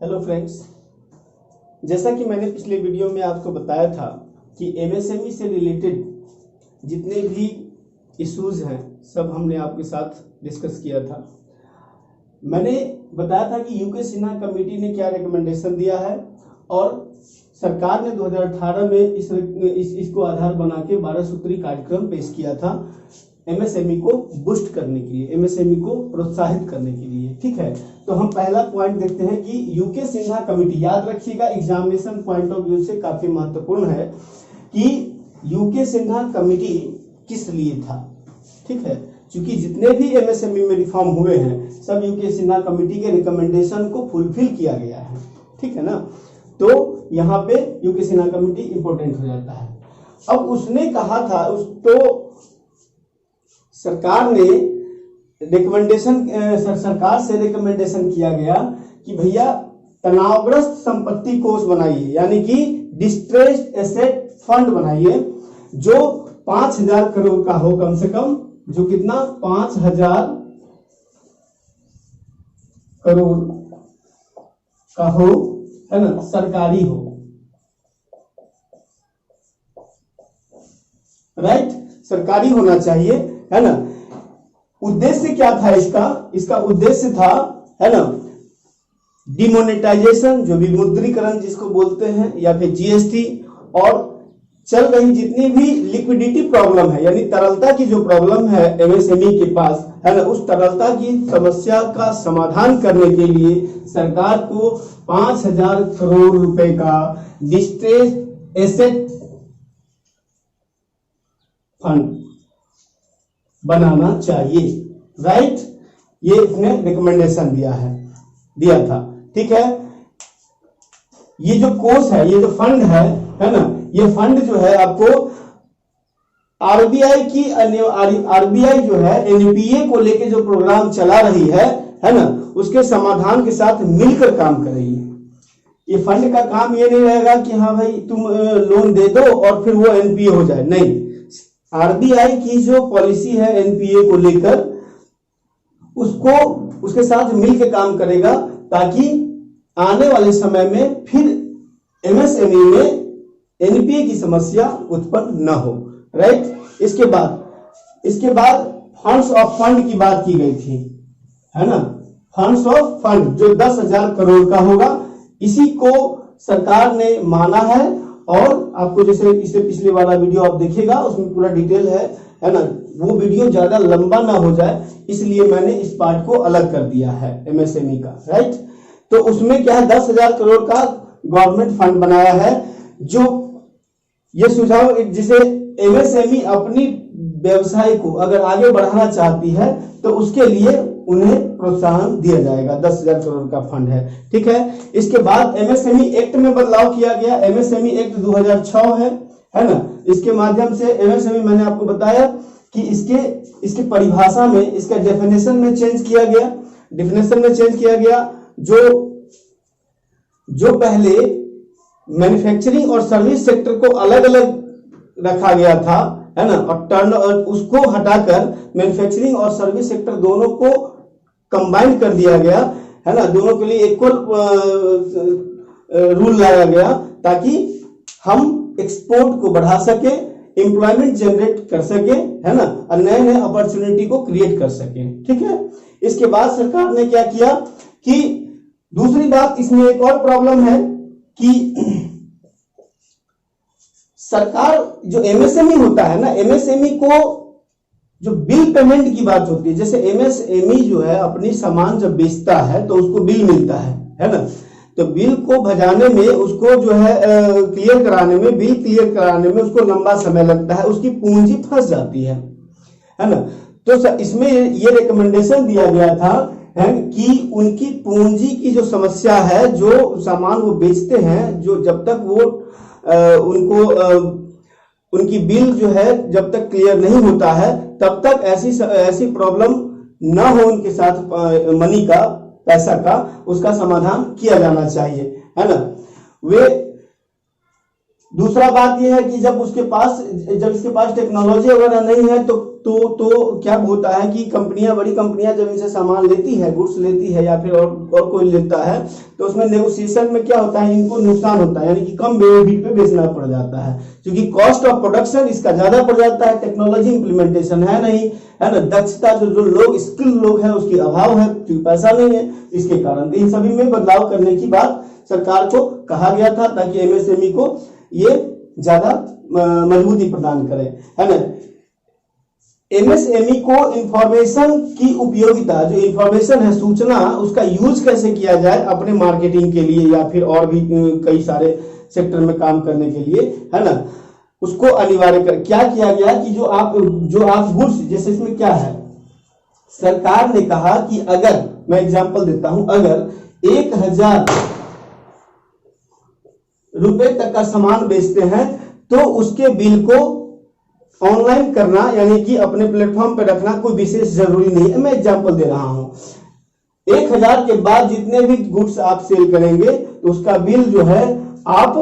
Hello friends, जैसा कि मैंने पिछले वीडियो में आपको बताया था कि एमएसएमई से रिलेटेड जितने भी इश्यूज हैं सब हमने आपके साथ डिस्कस किया था। मैंने बताया था कि यूके सिन्हा कमेटी ने क्या रिकमेंडेशन दिया है और सरकार ने 2018 में इसको आधार बना के 12 सूत्री कार्यक्रम पेश किया था एमएसएमई को बूस्ट करने के लिए, एमएसएमई को प्रोत्साहित करने के लिए। ठीक है, तो हम पहला पॉइंट देखते हैं कि यूके सिन्हा कमेटी, याद रखिएगा एग्जामिनेशन पॉइंट ऑफ व्यू से काफी महत्वपूर्ण है कि यूके सिन्हा कमेटी किस लिए था। ठीक है, क्योंकि जितने भी एमएसएमई में रिफॉर्म हुए हैं सब यूके सिन्हा कमेटी के रिकमेंडेशन को फुलफिल किया गया है। ठीक है ना, तो यहाँ पे यूके सिन्हा कमेटी इंपॉर्टेंट हो जाता है। अब उसने कहा था तो सरकार ने सरकार से रिकमेंडेशन किया गया कि भैया तनावग्रस्त संपत्ति कोष बनाइए, यानी कि डिस्ट्रेस्ड एसेट फंड बनाइए जो 5,000 करोड़ का हो कम से कम, जो कितना 5,000 करोड़ का हो, है ना, सरकारी हो। राइट, सरकारी होना चाहिए, है ना। उद्देश्य क्या था इसका उद्देश्य था, है ना, डिमोनेटाइजेशन, जो विमुद्रीकरण जिसको बोलते हैं, या फिर जीएसटी, और चल रही जितनी भी लिक्विडिटी प्रॉब्लम है, यानी तरलता की जो प्रॉब्लम है एमएसएमई के पास, है ना, उस तरलता की समस्या का समाधान करने के लिए सरकार को 5,000 करोड़ रुपए का डिस्ट्रेस्ड एसेट फंड बनाना चाहिए। राइट, ये इसने रिकमेंडेशन दिया था। ठीक है, ये जो कोष है, ये जो फंड है ना, ये फंड जो है आपको आरबीआई जो है एनपीए को लेके जो प्रोग्राम चला रही है ना, उसके समाधान के साथ मिलकर काम करेगी। ये फंड का काम ये नहीं रहेगा कि हाँ भाई तुम लोन दे दो और फिर वो एनपीए हो जाए, नहीं। आरबीआई की जो पॉलिसी है एनपीए को लेकर, उसके साथ मिलकर काम करेगा ताकि आने वाले समय में फिर एमएसएमई में एनपीए की समस्या उत्पन्न न हो। राइट, इसके बाद फंड्स ऑफ फंड की बात की गई थी, है ना। फंड्स ऑफ फंड जो 10,000 करोड़ का होगा, इसी को सरकार ने माना है। और आपको जैसे इससे पिछले वाला वीडियो आप देखिएगा, उसमें पूरा डिटेल है ना। वो वीडियो ज्यादा लंबा ना हो जाए इसलिए मैंने इस पार्ट को अलग कर दिया है एमएसएमई का। राइट, तो उसमें क्या है, 10,000 करोड़ का गवर्नमेंट फंड बनाया है, जो ये सुझाव जिसे एमएसएमई अपनी व्यवसाय को अगर आगे बढ़ाना चाहती है तो उसके लिए उन्हें प्रोत्साहन दिया जाएगा। 10,000 करोड़ का फंड है। ठीक है, इसके बाद एमएसएमई एक्ट में बदलाव किया गया। एमएसएमई एक्ट 2006 है ना। इसके माध्यम से एमएसएमई, मैंने आपको बताया कि इसके परिभाषा में, इसका डेफिनेशन में चेंज किया गया। जो पहले मैन्युफैक्चरिंग और सर्विस सेक्टर को अलग अलग रखा गया था, है ना, और उसको हटाकर मैन्युफैक्चरिंग और सर्विस सेक्टर दोनों को कंबाइन कर दिया गया, है ना। दोनों के लिए इक्वल रूल लाया गया ताकि हम एक्सपोर्ट को बढ़ा सके, एम्प्लॉयमेंट जनरेट कर सके, है ना, और नए नए अपॉर्चुनिटी को क्रिएट कर सके। ठीक है, इसके बाद सरकार ने क्या किया कि दूसरी बात, इसमें एक और प्रॉब्लम है कि सरकार जो एमएसएमई होता है ना, एमएसएमई को जो बिल पेमेंट की बात होती है, जैसे एमएसएमई जो है अपनी सामान जब बेचता है तो उसको बिल मिलता है ना। तो बिल को भजाने में, उसको जो है क्लियर कराने में, बिल क्लियर कराने में उसको लंबा समय लगता है, उसकी पूंजी फंस जाती है ना। तो इसमें ये रिकमेंडेशन दिया गया था है कि उनकी पूंजी की जो समस्या है, जो सामान वो बेचते हैं, जो जब तक वो उनकी बिल जो है जब तक क्लियर नहीं होता है तब तक ऐसी प्रॉब्लम ना हो उनके साथ, मनी का, पैसा का, उसका समाधान किया जाना चाहिए, है ना। दूसरा बात यह है कि जब इसके पास टेक्नोलॉजी वगैरह नहीं है तो तो क्या होता है कि बड़ी कंपनियां जब इनसे सामान लेती है, गुड्स लेती है या फिर और कोई लेता है, तो उसमें नेगोशिएशन में क्या होता है, इनको नुकसान होता है, यानी कि कम रेट पे बेचना पड़ जाता है, क्योंकि कॉस्ट ऑफ प्रोडक्शन इसका ज्यादा पड़ जाता है, टेक्नोलॉजी इंप्लीमेंटेशन है नहीं, है ना, दक्षता जो लोग स्किल लोग हैं उसकी अभाव है, क्योंकि पैसा नहीं है, इसके कारण इन सभी में बदलाव करने की बात सरकार को कहा गया था, ताकि एमएसएमई को ये ज्यादा मजबूती प्रदान करे, है ना। एमएसएमई को इंफॉर्मेशन की उपयोगिता, जो इंफॉर्मेशन है, सूचना, उसका यूज कैसे किया जाए अपने मार्केटिंग के लिए या फिर और भी कई सारे सेक्टर में काम करने के लिए, है ना, उसको अनिवार्य कर क्या किया गया कि जो आप गुड्स, जैसे इसमें क्या है, सरकार ने कहा कि अगर मैं एग्जांपल देता हूं, अगर 1000 रुपए तक का सामान बेचते हैं तो उसके बिल को ऑनलाइन करना, यानी कि अपने प्लेटफॉर्म पे रखना कोई विशेष जरूरी नहीं है। मैं एग्जांपल दे रहा हूं, 1000 के बाद जितने भी गुड्स आप सेल करेंगे तो उसका बिल जो है आप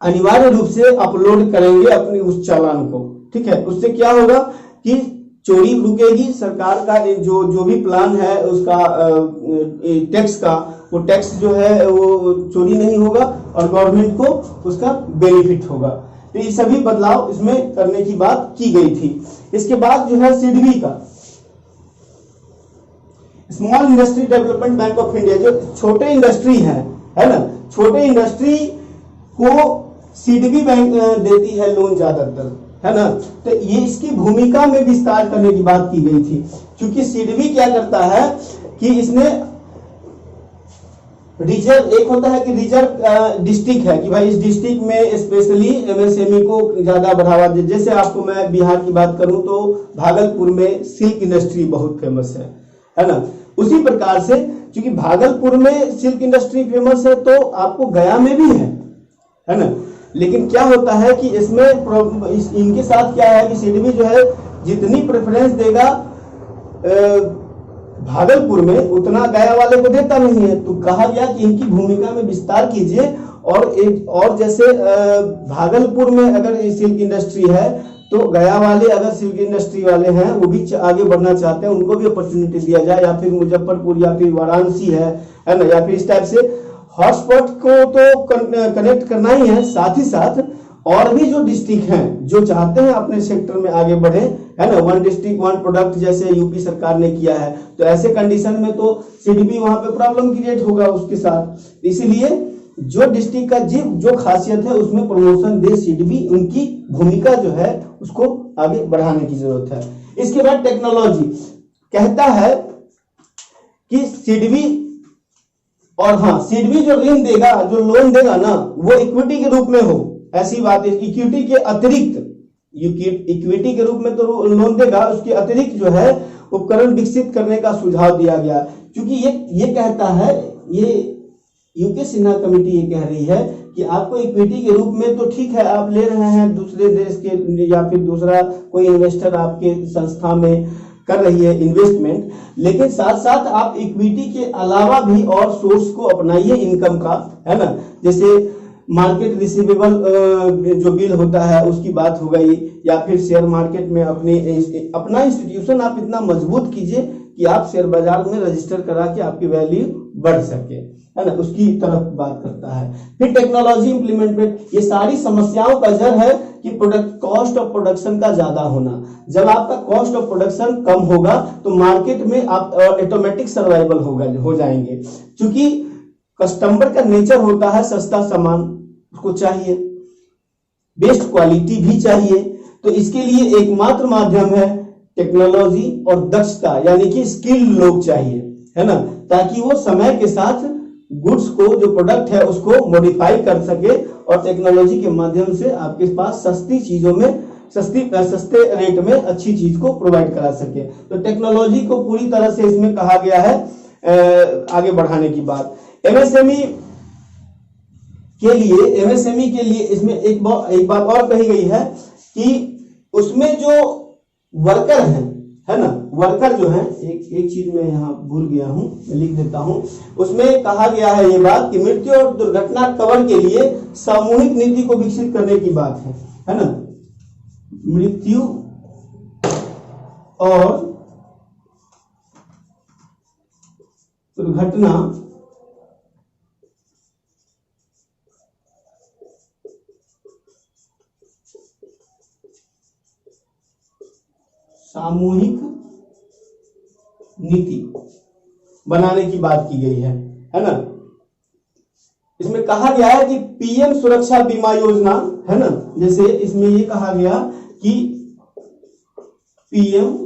अनिवार्य रूप से अपलोड करेंगे अपने उस चालान को, ठीक है। उससे क्या होगा कि चोरी रुकेगी, सरकार का जो भी प्लान है उसका टैक्स का, वो टैक्स जो है वो चोरी नहीं होगा और गवर्नमेंट को उसका बेनिफिट होगा। तो ये सभी बदलाव इसमें करने की बात की गई थी। इसके बाद जो है सिडबी का, small industry development bank of India, जो छोटे इंडस्ट्री है ना, छोटे इंडस्ट्री को सिडबी बैंक देती है लोन ज्यादातर, है ना। तो ये इसकी भूमिका में विस्तार करने की बात की गई थी, क्योंकि सिडबी क्या करता है कि इसने रिजर्व, एक होता है कि रिजर्व डिस्ट्रिक्ट है कि भाई इस डिस्ट्रिक्ट में स्पेशली एमएसएमई को ज्यादा बढ़ावा दे। जैसे आपको मैं बिहार की बात करूं तो भागलपुर में सिल्क इंडस्ट्री बहुत फेमस है ना। उसी प्रकार से क्योंकि भागलपुर में सिल्क इंडस्ट्री फेमस है तो आपको गया में भी है ना। लेकिन क्या होता है कि इसमें इनके साथ क्या है कि सिडबी जो है जितनी प्रेफरेंस देगा भागलपुर में, उतना गया वाले को देता नहीं है। तो कहा गया कि इनकी भूमिका में विस्तार कीजिए और जैसे भागलपुर में अगर सिल्क इंडस्ट्री है तो गया वाले अगर सिल्क इंडस्ट्री वाले हैं वो भी आगे बढ़ना चाहते हैं, उनको भी अपॉर्चुनिटी दिया जाए, या फिर मुजफ्फरपुर या फिर वाराणसी है ना, या फिर इस टाइप से हॉटस्पॉट को तो कनेक्ट करना ही है। साथ ही साथ और भी जो डिस्ट्रिक्ट हैं जो चाहते हैं अपने सेक्टर में आगे बढ़े, है ना, वन डिस्ट्रिक्ट वन प्रोडक्ट जैसे यूपी सरकार ने किया है, तो ऐसे कंडीशन में तो सिडबी वहां पे प्रॉब्लम क्रिएट होगा उसके साथ। इसीलिए जो डिस्ट्रिक्ट का जो खासियत है उसमें प्रमोशन दे सिडबी, उनकी भूमिका जो है उसको आगे बढ़ाने की जरूरत है। इसके बाद टेक्नोलॉजी कहता है कि सिडबी, और हाँ, सिडबी जो ऋण देगा, जो लोन देगा ना, वो इक्विटी के रूप में हो, ऐसी बात है। इक्विटी के अतिरिक्त, इक्विटी के रूप में तो लोन देगा, उसके अतिरिक्त जो है उपकरण विकसित करने का सुझाव दिया गया, क्योंकि ये कहता है, ये यूके सिन्हा कमेटी ये कह रही है कि आपको इक्विटी के रूप में तो ठीक है, आप ले रहे हैं दूसरे देश के या फिर दूसरा कोई इन्वेस्टर आपके संस्था में कर रही है इन्वेस्टमेंट, लेकिन साथ साथ आप इक्विटी के अलावा भी और सोर्स को अपनाइए इनकम का, है ना। जैसे मार्केट रिसीवेबल जो बिल होता है उसकी बात हो गई, या फिर शेयर मार्केट में अपना इंस्टीट्यूशन आप इतना मजबूत कीजिए कि आप शेयर बाजार में रजिस्टर करा के आपकी वैल्यू बढ़ सके, है ना, उसकी तरफ बात करता है। फिर टेक्नोलॉजी इंप्लीमेंटेड, ये सारी समस्याओं का जड़ है कि कॉस्ट ऑफ प्रोडक्शन का ज्यादा होना। जब आपका कॉस्ट ऑफ प्रोडक्शन कम होगा तो मार्केट में आप ऑटोमेटिक सर्वाइवल हो जाएंगे, क्योंकि कस्टमर का नेचर होता है सस्ता सामान उसको चाहिए, बेस्ट क्वालिटी भी चाहिए। तो इसके लिए एकमात्र माध्यम है टेक्नोलॉजी और दक्षता, यानी कि स्किल लोग चाहिए, है ना, ताकि वो समय के साथ गुड्स को, जो प्रोडक्ट है उसको मॉडिफाई कर सके और टेक्नोलॉजी के माध्यम से आपके पास सस्ती चीजों में सस्ते रेट में अच्छी चीज को प्रोवाइड करा सके। तो टेक्नोलॉजी को पूरी तरह से इसमें कहा गया है आगे बढ़ाने की बात। एमएसएमई के लिए इसमें एक बात और कही गई है कि उसमें जो वर्कर हैं, है ना, वर्कर जो है, एक चीज मैं यहाँ भूल गया हूं, मैं लिख देता हूं। उसमें कहा गया है ये बात कि मृत्यु और दुर्घटना कवर के लिए सामूहिक नीति को विकसित करने की बात है ना। मृत्यु और दुर्घटना सामूहिक नीति बनाने की बात की गई है ना। इसमें कहा गया है कि पीएम सुरक्षा बीमा योजना, है ना, जैसे इसमें ये कहा गया कि पीएम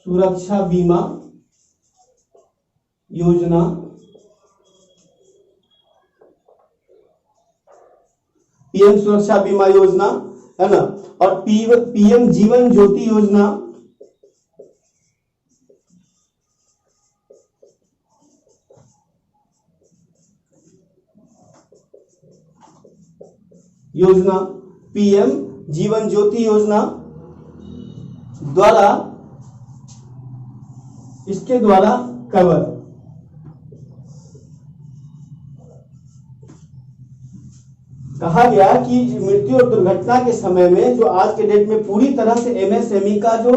सुरक्षा बीमा योजना पीएम सुरक्षा बीमा योजना, है ना, और पीएम जीवन ज्योति योजना पीएम जीवन ज्योति योजना द्वारा, इसके द्वारा कवर कहा गया कि मृत्यु और दुर्घटना के समय में जो आज के डेट में पूरी तरह से एमएसएमई का जो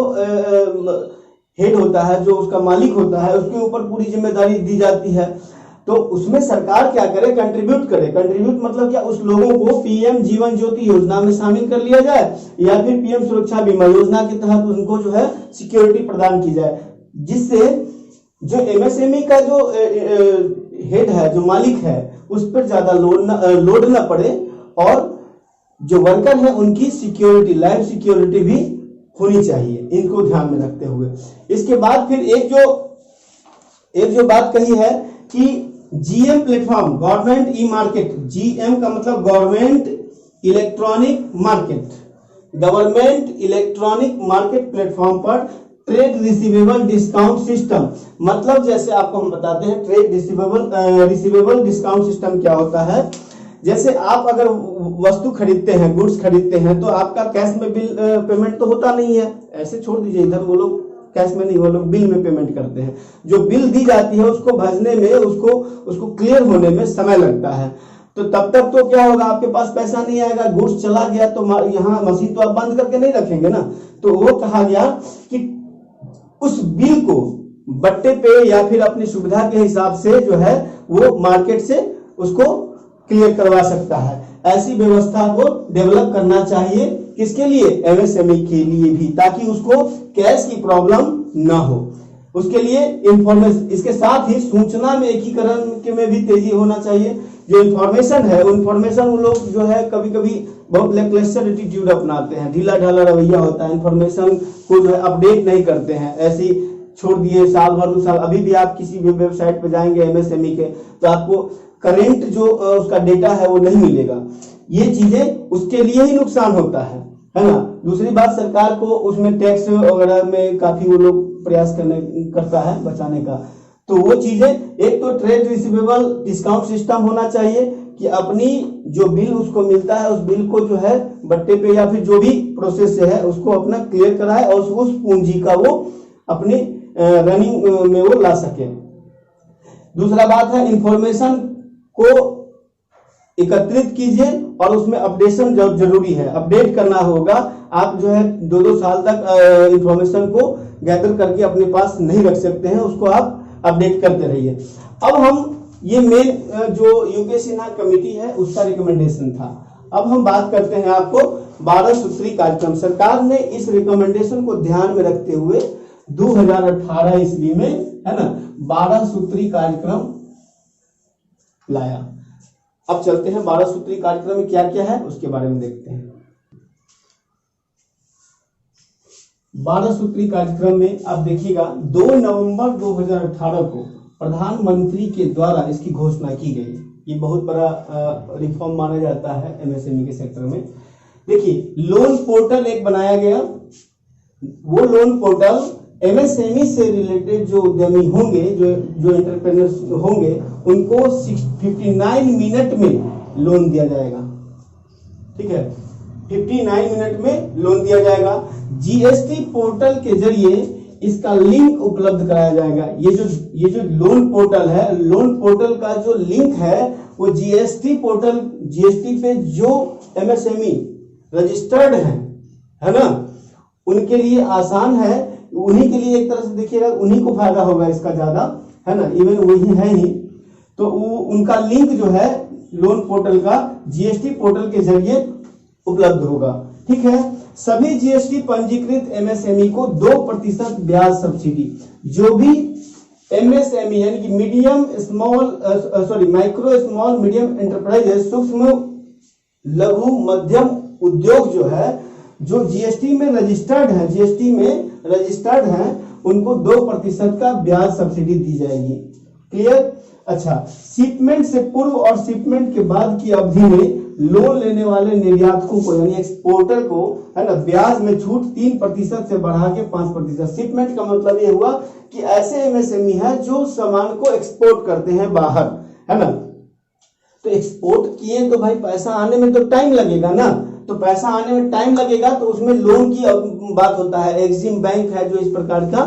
हेड होता है, जो उसका मालिक होता है, उसके ऊपर पूरी जिम्मेदारी दी जाती है। तो उसमें सरकार क्या करे, कंट्रीब्यूट करे। कंट्रीब्यूट मतलब क्या, उस लोगों को पीएम जीवन ज्योति योजना में शामिल कर लिया जाए या फिर पीएम सुरक्षा बीमा योजना के तहत उनको जो है सिक्योरिटी प्रदान की जाए, जिससे जो एमएसएमई का जो हेड है, जो मालिक है, उस पर ज्यादा लोड न पड़े और जो वर्कर है उनकी सिक्योरिटी, लाइफ सिक्योरिटी भी होनी चाहिए, इनको ध्यान में रखते हुए। इसके बाद फिर एक जो बात कही है कि GM platform, government e market, GM का मतलब government electronic market, government electronic market platform पर ट्रेड रिसीवेबल डिस्काउंट सिस्टम, मतलब जैसे आपको हम बताते हैं ट्रेड रिसीवेबल डिस्काउंट सिस्टम क्या होता है। जैसे आप अगर वस्तु खरीदते हैं, गुड्स खरीदते हैं, तो आपका कैश में बिल पेमेंट तो होता नहीं है, ऐसे छोड़ दीजिए इधर, वो लोग कैश में नहीं, वो लोग बिल में पेमेंट करते हैं। जो बिल दी जाती है उसको भजने में, उसको क्लियर होने में समय लगता है। तो तब तक तो क्या होगा, आपके पास पैसा नहीं आएगा, गुड्स चला गया तो यहाँ मशीन तो आप बंद करके नहीं रखेंगे ना। तो वो कहा गया कि उस बिल को बट्टे पे या फिर अपनी सुविधा के हिसाब से जो है वो मार्केट से उसको क्लियर करवा सकता है। ऐसी व्यवस्था को डेवलप करना चाहिए, किसके लिए, एमएसएमई के लिए भी, ताकि उसको कैश की प्रॉब्लम ना हो। उसके लिए इंफॉर्मेशन, इसके साथ ही सूचना में एकीकरण के में भी तेजी होना चाहिए। जो इंफॉर्मेशन है, इंफॉर्मेशन वो लोग जो है कभी कभी बहुत लैकलस्टर एटीट्यूड अपनाते हैं, ढीला ढाला रवैया होता है, इंफॉर्मेशन को जो है अपडेट नहीं करते हैं, ऐसे ही छोड़ दिए साल भर 2 साल। अभी भी आप किसी भी वेबसाइट पे जाएंगे एमएसएमई के, तो आपको करेंट जो उसका डेटा है वो नहीं मिलेगा। ये चीजें उसके लिए ही नुकसान होता है ना। दूसरी बात, सरकार को उसमें टैक्स वगैरह में काफी वो लोग प्रयास करता है बचाने का। तो वो चीजें, एक तो ट्रेड रिसीवेबल डिस्काउंट सिस्टम होना चाहिए कि अपनी जो बिल उसको मिलता है, उस बिल को जो है बट्टे पे या फिर जो भी प्रोसेस से है उसको अपना क्लियर कराए और उस पूंजी का वो अपनी रनिंग में वो ला सके। दूसरा बात है, इंफॉर्मेशन को एकत्रित कीजिए और उसमें अपडेशन जरूरी है, अपडेट करना होगा। आप जो है 2-2 साल तक इंफॉर्मेशन को गैदर करके अपने पास नहीं रख सकते हैं, उसको आप अपडेट करते रहिए। अब हम ये मेन जो यूके सिन्हा कमेटी है उसका रिकमेंडेशन था। अब हम बात करते हैं आपको 12 सूत्री कार्यक्रम। सरकार ने इस रिकमेंडेशन को ध्यान में रखते हुए 2018 ईस्वी में, है ना, 12 सूत्री कार्यक्रम लाया। अब चलते हैं 12 सूत्री कार्यक्रम में क्या क्या है उसके बारे में देखते हैं। 12 सूत्री कार्यक्रम में आप देखिएगा 2 नवंबर 2018 को प्रधानमंत्री के द्वारा इसकी घोषणा की गई। ये बहुत बड़ा रिफॉर्म माना जाता है एमएसएमई के सेक्टर में। देखिए, लोन पोर्टल एक बनाया गया। वो लोन पोर्टल एमएसएमई से रिलेटेड जो उद्यमी होंगे, जो एंटरप्रेन्योर्स होंगे, उनको 59 मिनट में लोन दिया जाएगा। ठीक है, 59 मिनट में लोन दिया जाएगा। जीएसटी पोर्टल के जरिए इसका लिंक उपलब्ध कराया जाएगा। ये जो लोन पोर्टल है, लोन पोर्टल का जो लिंक है वो जीएसटी पोर्टल, जीएसटी पे जो एमएसएमई रजिस्टर्ड है ना, उनके लिए आसान है, उन्हीं के लिए एक तरह से देखिएगा उन्हीं को फायदा होगा इसका ज्यादा, है ना, इवन वही है ही। तो उनका लिंक जो है लोन पोर्टल का जीएसटी पोर्टल के जरिए उपलब्ध होगा। ठीक है, सभी जीएसटी पंजीकृत एमएसएमई को 2% ब्याज सब्सिडी, जो भी एमएसएमई यानी कि medium small micro small medium enterprises, सूक्ष्म लघु मध्यम उद्योग जो है, जो जीएसटी में रजिस्टर्ड है, उनको 2% का ब्याज सब्सिडी दी जाएगी। क्लियर? अच्छा, शिपमेंट से पूर्व और शिपमेंट के बाद की अवधि में लोन लेने वाले निर्यातकों को यानी एक्सपोर्टर को, है ना, ब्याज में छूट 3% से बढ़ा के 5%। शिपमेंट का मतलब ये हुआ कि ऐसे एमएसएमई है जो सामान को एक्सपोर्ट करते हैं बाहर, है ना, तो एक्सपोर्ट किए तो भाई पैसा आने में तो टाइम लगेगा ना, तो पैसा आने में टाइम लगेगा तो उसमें लोन की बात होता है। एक्सिम बैंक है जो इस प्रकार का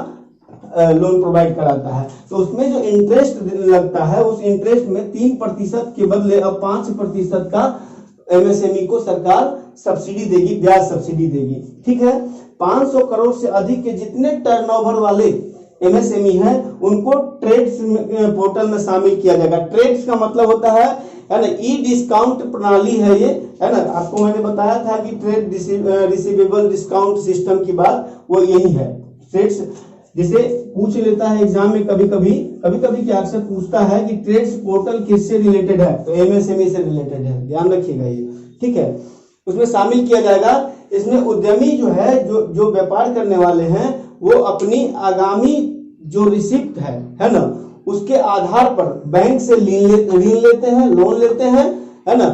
लोन प्रोवाइड कराता है, तो उसमें जो इंटरेस्ट लगता है उस इंटरेस्ट में 3% के बदले अब 5% का एमएसएमई को सरकार सब्सिडी देगी, ब्याज सब्सिडी देगी। ठीक है, 500 करोड़ से अधिक के जितने टर्नओवर वाले एमएसएमई है उनको ट्रेड्स पोर्टल में शामिल किया जाएगा। ट्रेड्स का मतलब होता है ना, ई डिस्काउंट प्रणाली है ये, है ना, आपको मैंने बताया था कि ट्रेड रिसीवेबल डिस्काउंट सिस्टम की बात वो यही है। ट्रेड्स जिसे पूछ लेता है एग्जाम में कभी कभी क्या अक्सर पूछता है कि ट्रेड्स पोर्टल किससे रिलेटेड है, तो एमएसएमई से रिलेटेड है, ध्यान रखिएगा ये। ठीक है, उसमें शामिल किया जाएगा। इसमें उद्यमी जो है, जो व्यापार करने वाले हैं, वो अपनी आगामी जो रिसिप्ट है ना, उसके आधार पर बैंक से ऋण लेते हैं, लोन लेते हैं, है ना,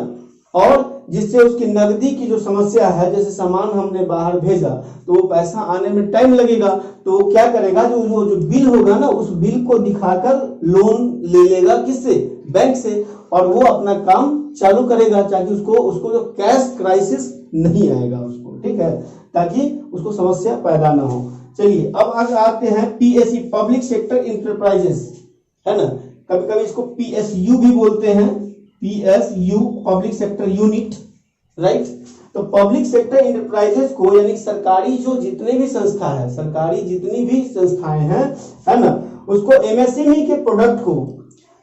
और जिससे उसकी नकदी की जो समस्या है, जैसे सामान हमने बाहर भेजा तो वो पैसा आने में टाइम लगेगा, तो वो क्या करेगा, जो बिल होगा ना, उस बिल को दिखाकर लोन ले लेगा, किससे, बैंक से, और वो अपना काम चालू करेगा ताकि उसको जो कैश क्राइसिस नहीं आएगा उसको। ठीक है, ताकि उसको समस्या पैदा ना हो। चलिए अब आगे आते हैं पीएसयू, पब्लिक सेक्टर इंटरप्राइजेस, है ना, कभी कभी इसको पीएसयू भी बोलते हैं, PSU public sector unit, right. तो पब्लिक सेक्टर इंटरप्राइजेस को यानी सरकारी जो जितने भी संस्था है, सरकारी जितनी भी संस्थाएं हैं, है ना, उसको एमएसएमई के प्रोडक्ट को,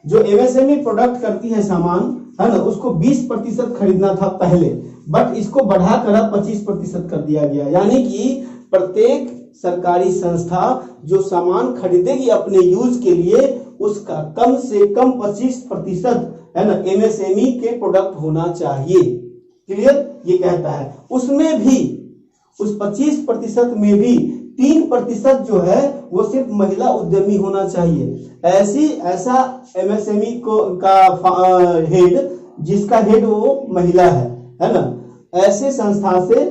जो एमएसएमई प्रोडक्ट करती है सामान, है ना, उसको 20% खरीदना था पहले, बट इसको बढ़ाकर अब 25% कर दिया गया। यानी कि प्रत्येक सरकारी संस्था जो सामान खरीदेगी अपने यूज के लिए, उसका कम से कम 25% है ना एमएसएमई के प्रोडक्ट होना चाहिए। क्लियर? ये कहता है उसमें भी, उस 25% में भी 3% जो है वो सिर्फ महिला उद्यमी होना चाहिए। ऐसा एमएसएमई को का हेड, जिसका हेड वो महिला है ना, ऐसे संस्था से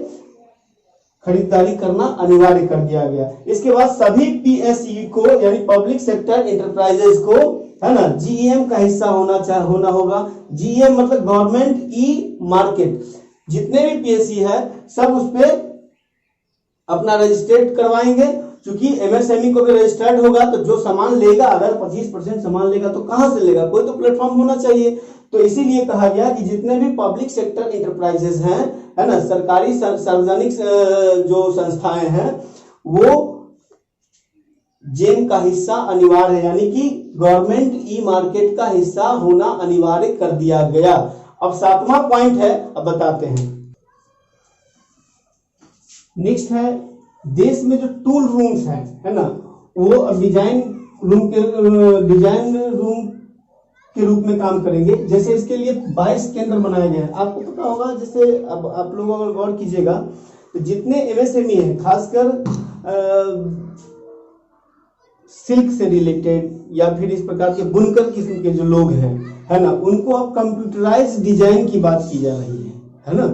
खरीदारी करना अनिवार्य कर दिया गया। इसके बाद सभी पीएसयू को यानी पब्लिक सेक्टर एंटरप्राइजेस को, है ना, जीईएम का हिस्सा होना होगा। जीईएम मतलब गवर्नमेंट ई मार्केट। जितने भी पीएसयू है सब उस पे अपना रजिस्ट्रेट करवाएंगे, क्योंकि एमएसएमई को भी रजिस्टर्ड होगा तो जो सामान लेगा, अगर 25% सामान लेगा तो कहां से लेगा, कोई तो प्लेटफॉर्म होना चाहिए। तो इसीलिए कहा गया कि जितने भी पब्लिक सेक्टर इंटरप्राइजेस हैं, है ना, सरकारी सार्वजनिक जो संस्थाएं हैं, वो जेम का हिस्सा अनिवार्य है, यानी कि गवर्नमेंट ई मार्केट का हिस्सा होना अनिवार्य कर दिया गया। अब 7वां पॉइंट है, अब बताते हैं। नेक्स्ट है देश में जो टूल रूम्स हैं, है ना, वो अब डिजाइन रूम के रूप में काम करेंगे। जैसे इसके लिए 22 केंद्र बनाए गए हैं। आपको पता होगा, जैसे अब आप लोग अगर गौर कीजिएगा तो जितने एमएसएमई हैं, खासकर सिल्क से रिलेटेड या फिर इस प्रकार के बुनकर किस्म के जो लोग हैं, है ना, उनको अब कंप्यूटराइज डिजाइन की बात की जा रही है ना।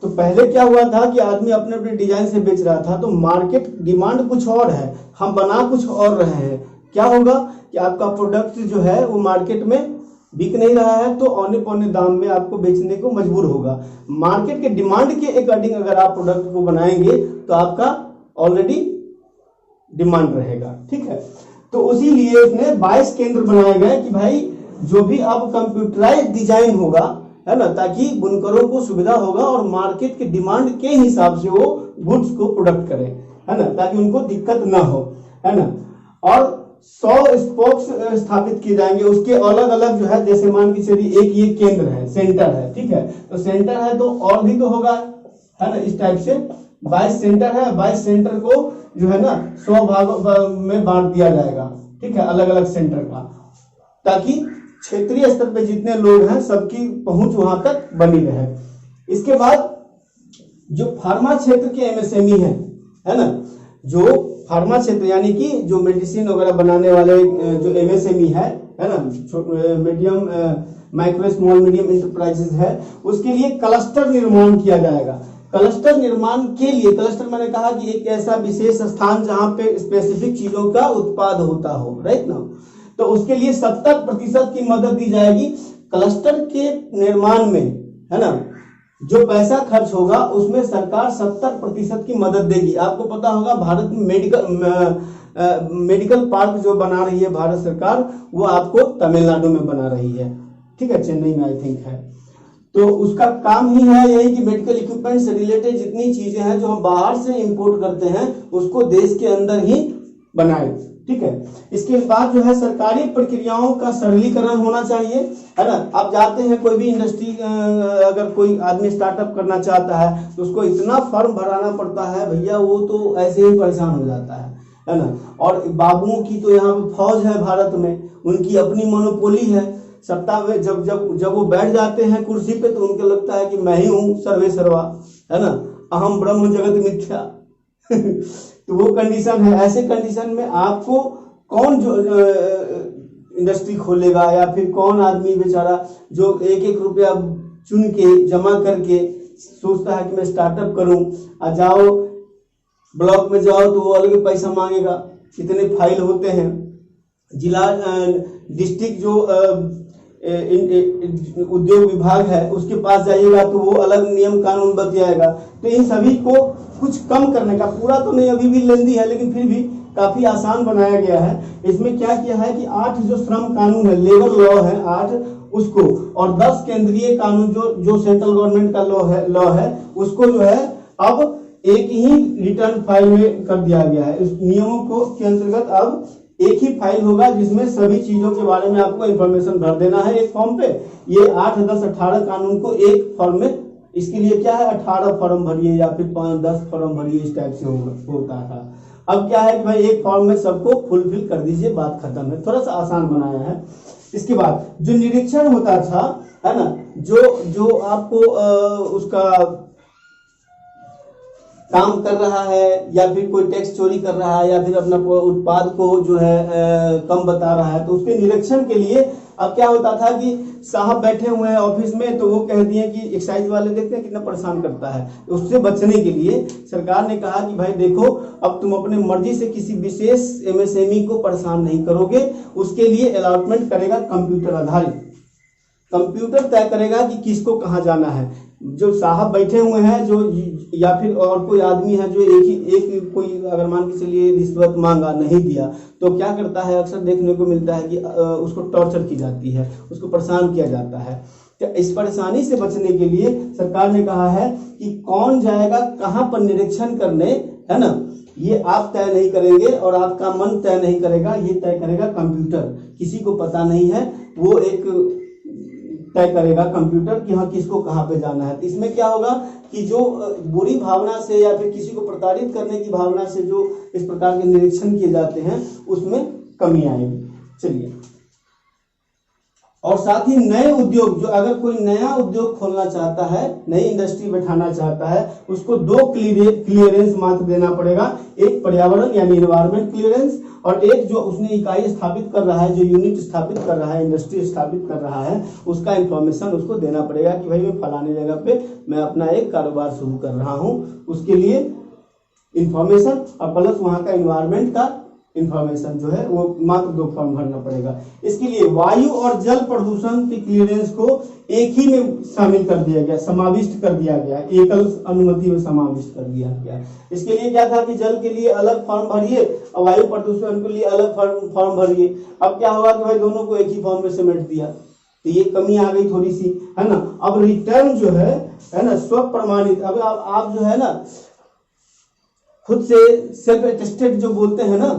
तो पहले क्या हुआ था कि आदमी अपने अपने डिजाइन से बेच रहा था, तो मार्केट डिमांड कुछ और है, हम बना कुछ और रहे हैं। क्या होगा कि आपका प्रोडक्ट जो है वो मार्केट में बिक नहीं रहा है, तो औने पौने दाम में आपको बेचने को मजबूर होगा। मार्केट के डिमांड के अकॉर्डिंग अगर आप प्रोडक्ट को बनाएंगे तो आपका ऑलरेडी डिमांड रहेगा। ठीक है, तो उसी लिए उसने 22 केंद्र बनाए गए कि भाई जो भी अब कंप्यूटराइज डिजाइन होगा, है ना, ताकि बुनकरों को सुविधा होगा और मार्केट के डिमांड के हिसाब से वो गुड्स को प्रोडक्ट करें। है ना, ताकि उनको दिक्कत ना हो, है ना। और 100 स्पोक्स स्थापित किए जाएंगे, उसके अलग अलग जो है, जैसे मान के चलिए एक ये केंद्र है, सेंटर है, ठीक है, तो सेंटर है तो और भी तो होगा, है ना, इस टाइप से 22 सेंटर है, 22 सेंटर को जो है ना 100 भागों में बांट दिया जाएगा, ठीक है, अलग अलग सेंटर का, ताकि क्षेत्रीय स्तर पे जितने लोग हैं सबकी पहुंच वहां तक बनी रहे। इसके बाद जो फार्मा क्षेत्र के एमएसएमई है ना, जो फार्मा क्षेत्र यानी कि जो मेडिसिन वगैरह बनाने वाले जो एमएसएमई है ना, medium micro small medium enterprises है, उसके लिए क्लस्टर निर्माण किया जाएगा। क्लस्टर निर्माण के लिए, क्लस्टर मैंने कहा कि एक ऐसा विशेष स्थान जहां पे स्पेसिफिक चीजों का उत्पाद होता हो, राइट ना, तो उसके लिए 70% की मदद दी जाएगी। क्लस्टर के निर्माण में, है ना, जो पैसा खर्च होगा उसमें सरकार 70% की मदद देगी। आपको पता होगा भारत में मेडिकल पार्क जो बना रही है भारत सरकार, वो आपको तमिलनाडु में बना रही है, ठीक है, चेन्नई में आई थिंक है। तो उसका काम ही है यही कि मेडिकल इक्विपमेंट से रिलेटेड जितनी चीजें हैं जो हम बाहर से इंपोर्ट करते हैं उसको देश के अंदर ही बनाए, ठीक है। इसके बाद जो है सरकारी प्रक्रियाओं का सरलीकरण होना चाहिए, है ना। आप जाते हैं कोई भी इंडस्ट्री, अगर कोई आदमी स्टार्टअप करना चाहता है तो उसको इतना फॉर्म भराना पड़ता है भैया, वो तो ऐसे ही परेशान हो जाता है ना। और बाबुओं की तो यहाँ पे फौज है भारत में, उनकी अपनी मोनोपोली है। सत्ता में जब वो बैठ जाते हैं कुर्सी पे तो उनको लगता है कि मैं ही हूँ सर्वे सर्वा, है ना, अहम ब्रह्म जगत मिथ्या तो वो कंडीशन है। ऐसे कंडीशन में आपको कौन जो इंडस्ट्री खोलेगा, या फिर कौन आदमी बेचारा जो 1-1 रुपया चुन के जमा करके सोचता है कि मैं स्टार्टअप करूं, जाओ ब्लॉक में जाओ तो वो अलग पैसा मांगेगा, कितने फाइल होते हैं। जिला डिस्ट्रिक्ट जो उद्योग विभाग है उसके पास जाइएगा तो वो अलग नियम कानून बतियाएगा। तो इन सभी को कुछ कम करने का, पूरा तो नहीं, अभी भी लेंदी है लेकिन फिर भी काफी आसान बनाया गया है। इसमें क्या किया है कि 8 जो श्रम कानून है, लेबर लॉ है 8 उसको, और 10 केंद्रीय कानून जो सेंट्रल गवर्नमेंट का लॉ है उसको जो है अब एक ही रिटर्न फाइल में कर दिया गया है। इस नियमों को के अंतर्गत अब एक ही फाइल होगा जिसमें सभी चीजों के बारे में आपको इंफॉर्मेशन भर देना है एक फॉर्म पे। ये 8, 10, 18 कानून को एक फॉर्म में, इसके लिए क्या है 18 फॉर्म भरिए या फिर 5-10 फॉर्म भरिए, इस टाइप से होता था। अब क्या है कि भाई एक फॉर्म में सबको फुलफिल कर दीजिए, बात खत्म है, थोड़ा सा आसान बनाया है। इसके बाद जो निरीक्षण होता था, है ना, जो आपको उसका काम कर रहा है या फिर कोई टैक्स चोरी कर रहा है या फिर अपना उत्पाद को जो है कम बता रहा है, तो उसके निरीक्षण के लिए अब क्या होता था कि साहब बैठे हुए हैं ऑफिस में, तो वो कह दिए कि एक्साइज वाले देखते हैं कितना परेशान करता है। तो उससे बचने के लिए सरकार ने कहा कि भाई देखो, अब तुम अपने मर्जी से किसी विशेष एमएसएमई को परेशान नहीं करोगे, उसके लिए अलॉटमेंट करेगा कंप्यूटर आधारित। कंप्यूटर तय करेगा कि किसको कहाँ जाना है। जो साहब बैठे हुए हैं जो, या फिर और कोई आदमी है जो एक कोई अगर मान के चलिए रिश्वत मांगा, नहीं दिया, तो क्या करता है, अक्सर देखने को मिलता है कि उसको टॉर्चर की जाती है, उसको परेशान किया जाता है। तो इस परेशानी से बचने के लिए सरकार ने कहा है कि कौन जाएगा कहाँ पर निरीक्षण करने, है ना, ये आप तय नहीं करेंगे और आपका मन तय नहीं करेगा, ये तय करेगा कंप्यूटर। किसी को पता नहीं है, वो एक तय करेगा कंप्यूटर कि हाँ किसको कहाँ पे जाना है। तो इसमें क्या होगा कि जो बुरी भावना से या फिर किसी को प्रताड़ित करने की भावना से जो इस प्रकार के निरीक्षण किए जाते हैं उसमें कमी आएगी। चलिए, और साथ ही नए उद्योग, जो अगर कोई नया उद्योग खोलना चाहता है, नई इंडस्ट्री बैठाना चाहता है, उसको 2 क्लियरेंस मात्र देना पड़ेगा। एक पर्यावरण यानी एनवायरमेंट क्लियरेंस, और एक जो उसने इकाई स्थापित कर रहा है, जो यूनिट स्थापित कर रहा है, इंडस्ट्री स्थापित कर रहा है, उसका इंफॉर्मेशन उसको देना पड़ेगा कि भाई मैं फलाने जगह पे मैं अपना एक कारोबार शुरू कर रहा हूँ। उसके लिए इंफॉर्मेशन और प्लस वहाँ का एनवायरमेंट का इंफॉर्मेशन जो है वो मात्र 2 फॉर्म भरना पड़ेगा। इसके लिए वायु और जल प्रदूषण की क्लियरेंस को एक ही में शामिल कर दिया गया, समाविष्ट कर दिया गया, एकल अनुमति में समाविष्ट कर दिया गया। इसके लिए क्या था कि जल के लिए अलग फॉर्म भरिए और वायु प्रदूषण के लिए अलग फॉर्म भरिए। अब क्या होगा कि भाई दोनों को एक ही फॉर्म में समेट दिया, तो ये कमी आ गई थोड़ी सी, है ना। अब रिटर्न जो है ना, स्व प्रमाणित। अब आप जो है ना खुद से सेल्फ अटेस्टेड जो बोलते हैं ना,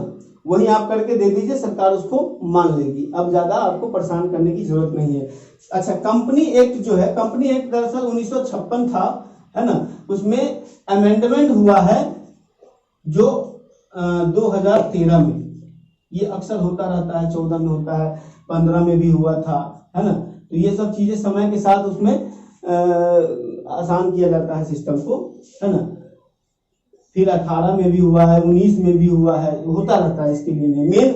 वही आप करके दे दीजिए, सरकार उसको मान लेगी। अब ज्यादा आपको परेशान करने की जरूरत नहीं है। अच्छा, कंपनी एक्ट जो है, कंपनी एक्ट दरअसल 1956 था, है ना, उसमें अमेंडमेंट हुआ है जो 2013 में। ये अक्सर होता रहता है, 14 में होता है, 15 में भी हुआ था, है ना। तो ये सब चीजें समय के साथ उसमें आसान किया जाता है सिस्टम को, है ना। फिर 18 में भी हुआ है, 19 में भी हुआ है, होता रहता है। इसके लिए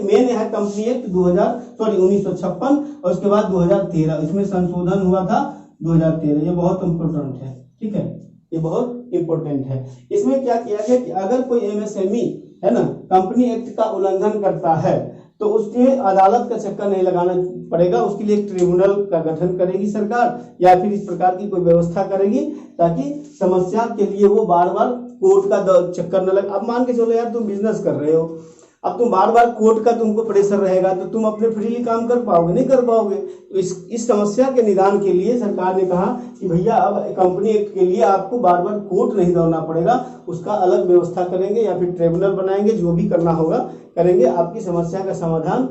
मेन है कंपनी एक्ट 1956 और उसके बाद 2013, इसमें संशोधन हुआ था 2013। ये बहुत इंपॉर्टेंट है, ठीक है, ये बहुत इंपॉर्टेंट है। इसमें क्या किया गया कि अगर कोई एमएसएमई, है ना, कंपनी एक्ट का उल्लंघन करता है तो उसके अदालत का चक्कर नहीं लगाना पड़ेगा। उसके लिए एक ट्रिब्यूनल का गठन करेगी सरकार, या फिर इस प्रकार की कोई व्यवस्था करेगी ताकि समस्या के लिए वो बार बार कोर्ट का चक्कर न लगे। अब मान के चलो यार, तुम बिजनेस कर रहे हो, अब तुम बार बार कोर्ट का तुमको प्रेशर रहेगा तो तुम अपने फ्रीली काम कर पाओगे? नहीं कर पाओगे। तो इस समस्या के निदान के लिए सरकार ने कहा कि भैया अब कंपनी एक्ट के लिए आपको बार बार कोर्ट नहीं दौड़ना पड़ेगा, उसका अलग व्यवस्था करेंगे या फिर ट्रिब्यूनल बनाएंगे, जो भी करना होगा करेंगे, आपकी समस्या का समाधान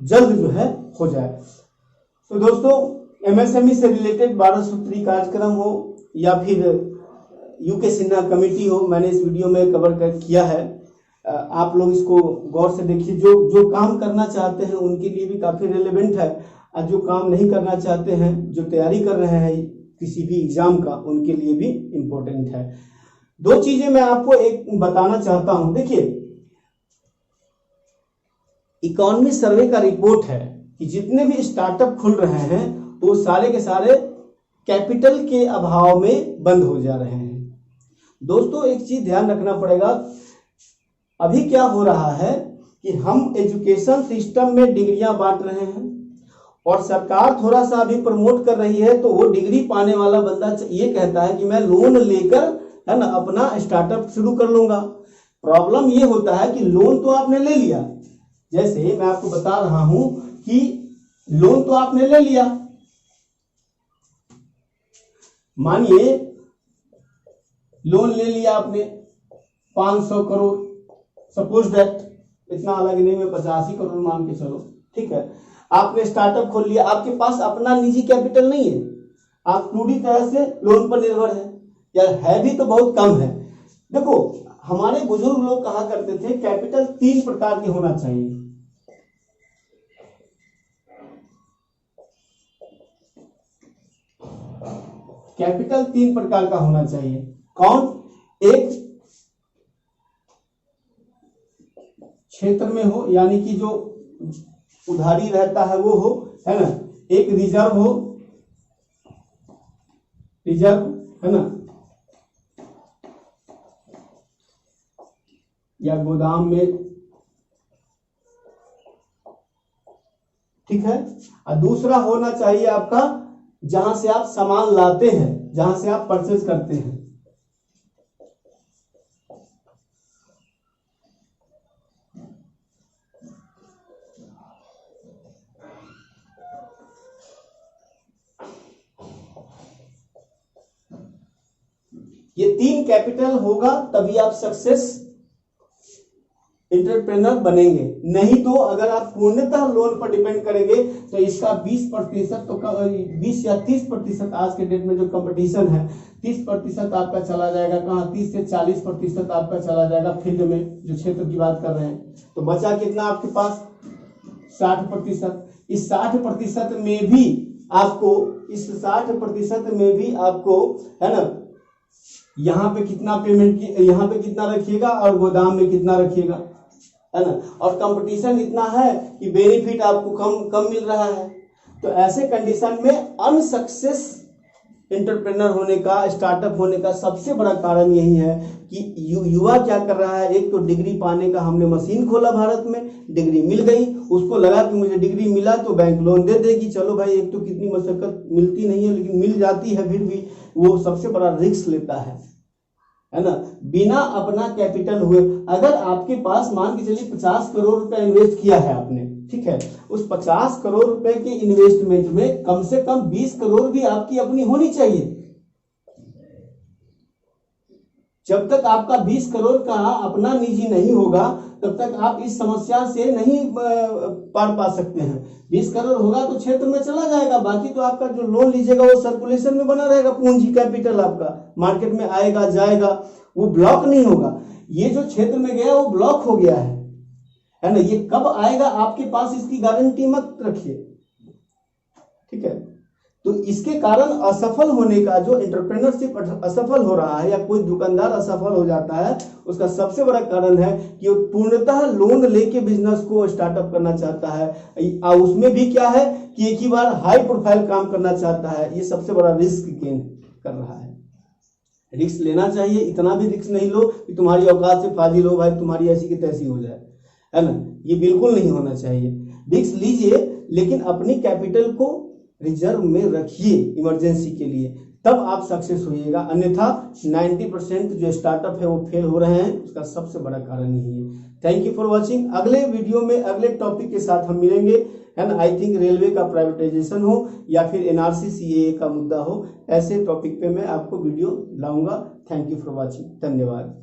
जल्द जो है हो जाए। तो दोस्तों, एमएसएमई से रिलेटेड 12 सूत्री कार्यक्रम हो या फिर यूके सिन्हा कमेटी हो, मैंने इस वीडियो में कवर किया है। आप लोग इसको गौर से देखिए। जो काम करना चाहते हैं उनके लिए भी काफी रेलेवेंट है, और जो काम नहीं करना चाहते हैं, जो तैयारी कर रहे हैं किसी भी एग्जाम का, उनके लिए भी इम्पोर्टेंट है। दो चीजें मैं आपको एक बताना चाहता हूं। देखिए, इकोनॉमी सर्वे का रिपोर्ट है कि जितने भी स्टार्टअप खुल रहे हैं वो सारे के सारे कैपिटल के अभाव में बंद हो जा रहे हैं। दोस्तों, एक चीज ध्यान रखना पड़ेगा, अभी क्या हो रहा है कि हम एजुकेशन सिस्टम में डिग्रियां बांट रहे हैं और सरकार थोड़ा सा अभी प्रमोट कर रही है, तो वो डिग्री पाने वाला बंदा ये कहता है कि मैं लोन लेकर, है ना, अपना स्टार्टअप शुरू कर लूंगा। प्रॉब्लम ये होता है कि लोन तो आपने ले लिया, जैसे मैं आपको बता रहा हूं कि लोन तो आपने ले लिया, मानिए लोन ले लिया आपने 500 करोड़, सपोज दैट, इतना अलग नहीं, में 85 करोड़ मान के चलो, ठीक है। आपने स्टार्टअप खोल लिया, आपके पास अपना निजी कैपिटल नहीं है, आप पूरी तरह से लोन पर निर्भर है, या है भी तो बहुत कम है। देखो, हमारे बुजुर्ग लोग कहा करते थे कैपिटल 3 प्रकार के होना चाहिए। कैपिटल 3 प्रकार का होना चाहिए। कौन? एक क्षेत्र में हो, यानी कि जो उधारी रहता है वो हो, है ना। एक रिजर्व हो, रिजर्व, है ना, या गोदाम में, ठीक है। और दूसरा होना चाहिए आपका जहां से आप सामान लाते हैं, जहां से आप परचेज करते हैं। ये 3 कैपिटल होगा तभी आप सक्सेस एंटरप्रेन्योर बनेंगे। नहीं तो अगर आप पूर्णतः लोन पर डिपेंड करेंगे तो इसका 20% तो 20 या 30%, आज के डेट में जो कंपटीशन है, 30% आपका चला जाएगा कहाँ? 30 से 40% आपका चला जाएगा फील्ड में, जो क्षेत्र की बात कर रहे हैं। तो बचा कितना आपके पास? 60%। इस 60% में भी आपको, इस 60% में भी आपको, है ना, यहाँ पे कितना पेमेंट की, यहाँ पे कितना रखिएगा और गोदाम में कितना रखिएगा, है ना। और कंपटीशन इतना है कि बेनिफिट आपको कम मिल रहा है। तो ऐसे कंडीशन में अनसक्सेस एंटरप्रेन्योर होने का, स्टार्टअप होने का सबसे बड़ा कारण यही है कि युवा क्या कर रहा है। एक तो डिग्री पाने का हमने मशीन खोला भारत में, डिग्री मिल गई, उसको लगा कि मुझे डिग्री मिला तो बैंक लोन दे देगी, चलो भाई, एक तो कितनी मशक्कत, मिलती नहीं है लेकिन मिल जाती है, फिर भी वो सबसे बड़ा रिस्क लेता है ना, बिना अपना कैपिटल हुए। अगर आपके पास मान के चलिए 50 करोड़ रुपए इन्वेस्ट किया है आपने, ठीक है, उस 50 करोड़ रुपए के इन्वेस्टमेंट में कम से कम 20 करोड़ भी आपकी अपनी होनी चाहिए। जब तक आपका 20 करोड़ का अपना निजी नहीं होगा तब तक आप इस समस्या से नहीं पार पा सकते हैं। 20 करोड़ होगा तो क्षेत्र में चला जाएगा, बाकी तो आपका जो लोन लीजिएगा वो सर्कुलेशन में बना रहेगा, पूंजी कैपिटल आपका मार्केट में आएगा जाएगा, वो ब्लॉक नहीं होगा। ये जो क्षेत्र में गया वो ब्लॉक हो गया है ना। ये कब आएगा आपके पास इसकी गारंटी मत रखिए, ठीक है। तो इसके कारण असफल होने का, जो एंटरप्रेन्योरशिप असफल हो रहा है या कोई दुकानदार असफल हो जाता है, उसका सबसे बड़ा कारण है कि वो पूर्णतः लोन लेके बिजनेस को स्टार्टअप करना चाहता है, और उसमें भी क्या है कि एक ही बार हाई प्रोफाइल काम करना चाहता है। ये सबसे बड़ा रिस्क गेन कर रहा है। रिस्क लेना चाहिए, इतना भी रिस्क नहीं लो कि तुम्हारी औकात से फाजिल हो भाई, तुम्हारी ऐसी की तैसी हो जाए, है ना। ये बिल्कुल नहीं होना चाहिए। रिस्क लीजिए लेकिन अपनी कैपिटल को रिजर्व में रखिए इमरजेंसी के लिए, तब आप सक्सेस होइएगा। अन्यथा 90% जो स्टार्टअप है वो फेल हो रहे हैं, उसका सबसे बड़ा कारण यही है। Thank you for watching. अगले वीडियो में अगले टॉपिक के साथ हम मिलेंगे, है ना। आई थिंक रेलवे का प्राइवेटाइजेशन हो या फिर एनआरसी सीएए का मुद्दा हो, ऐसे टॉपिक पे मैं आपको वीडियो लाऊंगा। थैंक यू फॉर वॉचिंग, धन्यवाद।